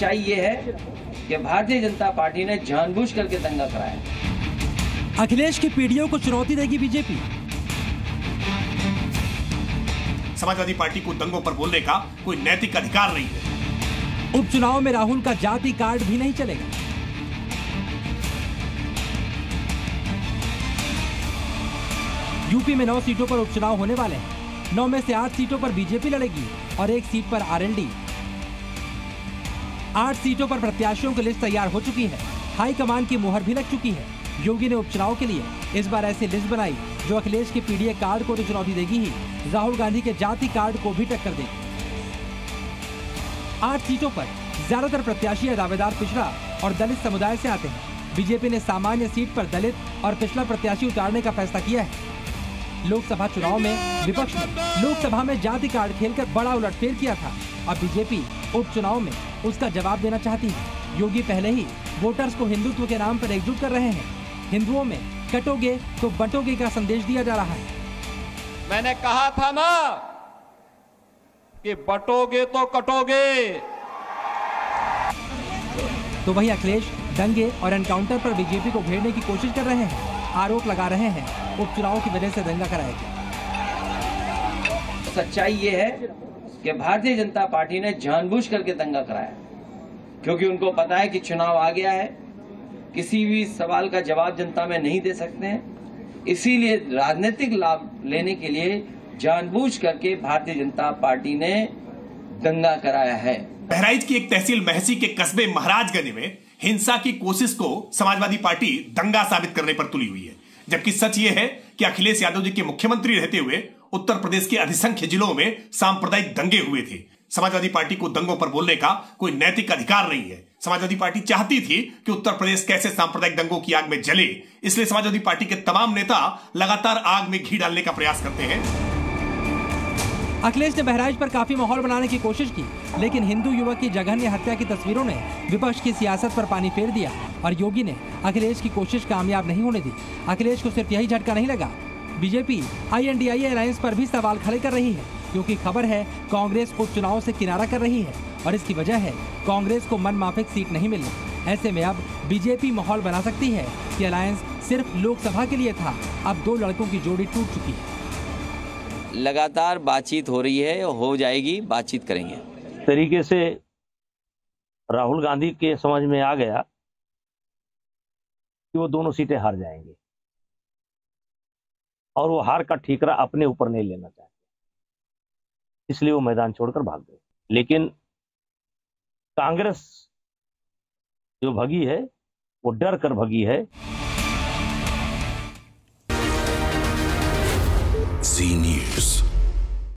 सच्चाई ये है कि भारतीय जनता पार्टी ने जानबूझ करके दंगा कराया। अखिलेश की पीढ़ियों को चुनौती देगी बीजेपी। समाजवादी पार्टी को दंगों पर बोलने का कोई नैतिक अधिकार नहीं है। उपचुनाव में राहुल का जाति कार्ड भी नहीं चलेगा। यूपी में 9 सीटों पर उपचुनाव होने वाले हैं। 9 में से 8 सीटों पर बीजेपी लड़ेगी और 1 सीट पर आरएलडी। 8 सीटों पर प्रत्याशियों की लिस्ट तैयार हो चुकी है। हाईकमान की मुहर भी लग चुकी है। योगी ने उपचुनाव के लिए इस बार ऐसी लिस्ट बनाई जो अखिलेश के पीडीए कार्ड को तो चुनौती देगी ही, राहुल गांधी के जाति कार्ड को भी टक्कर देगी। 8 सीटों पर ज्यादातर प्रत्याशी या दावेदार पिछड़ा और दलित समुदाय से आते हैं। बीजेपी ने सामान्य सीट पर दलित और पिछड़ा प्रत्याशी उतारने का फैसला किया है। लोकसभा चुनाव में विपक्ष ने लोकसभा में जाति कार्ड खेलकर बड़ा उलटफेर किया था। अब बीजेपी उपचुनाव में उसका जवाब देना चाहती है। योगी पहले ही वोटर्स को हिंदुत्व के नाम पर एकजुट कर रहे हैं। हिंदुओं में कटोगे तो बंटोगे का संदेश दिया जा रहा है। मैंने कहा था ना कि बटोगे तो कटोगे। तो वही अखिलेश दंगे और एनकाउंटर पर बीजेपी को घेरने की कोशिश कर रहे हैं। आरोप लगा रहे हैं उपचुनाव की वजह से दंगा कराया गया। सच्चाई ये है कि भारतीय जनता पार्टी ने जानबूझ करके दंगा कराया, क्योंकि उनको पता है कि चुनाव आ गया है, किसी भी सवाल का जवाब जनता में नहीं दे सकते हैं। इसीलिए राजनीतिक लाभ लेने के लिए जानबूझ करके भारतीय जनता पार्टी ने दंगा कराया है। बहराइच की एक तहसील महसी के कस्बे महाराजगंज में हिंसा की कोशिश को समाजवादी पार्टी दंगा साबित करने पर तुली हुई है, जबकि सच ये है कि अखिलेश यादव जी के मुख्यमंत्री रहते हुए उत्तर प्रदेश के अधिसंख्य जिलों में सांप्रदायिक दंगे हुए थे। समाजवादी पार्टी को दंगों पर बोलने का कोई नैतिक अधिकार नहीं है। समाजवादी पार्टी चाहती थी कि उत्तर प्रदेश कैसे सांप्रदायिक दंगों की आग में जले, इसलिए समाजवादी पार्टी के तमाम नेता लगातार आग में घी डालने का प्रयास करते हैं। अखिलेश ने बहराइच पर काफी माहौल बनाने की कोशिश की, लेकिन हिंदू युवक की जघन्य हत्या की तस्वीरों ने विपक्ष की सियासत पर पानी फेर दिया और योगी ने अखिलेश की कोशिश कामयाब नहीं होने दी। अखिलेश को सिर्फ यही झटका नहीं लगा, बीजेपी INDIA अलायंस पर भी सवाल खड़े कर रही है, क्योंकि खबर है कांग्रेस उपचुनाव से किनारा कर रही है और इसकी वजह है कांग्रेस को मनमाफिक सीट नहीं मिलना। ऐसे में अब बीजेपी माहौल बना सकती है कि अलायंस सिर्फ लोकसभा के लिए था, अब 2 लड़कों की जोड़ी टूट चुकी है। लगातार बातचीत हो रही है, हो जाएगी, बातचीत करेंगे। तरीके से राहुल गांधी के समझ में आ गया कि वो दोनों सीटें हार जाएंगे और वो हार का ठीकरा अपने ऊपर नहीं लेना चाहते, इसलिए वो मैदान छोड़कर भाग गए। लेकिन कांग्रेस जो भगी है वो डर कर भगी है। Zee News.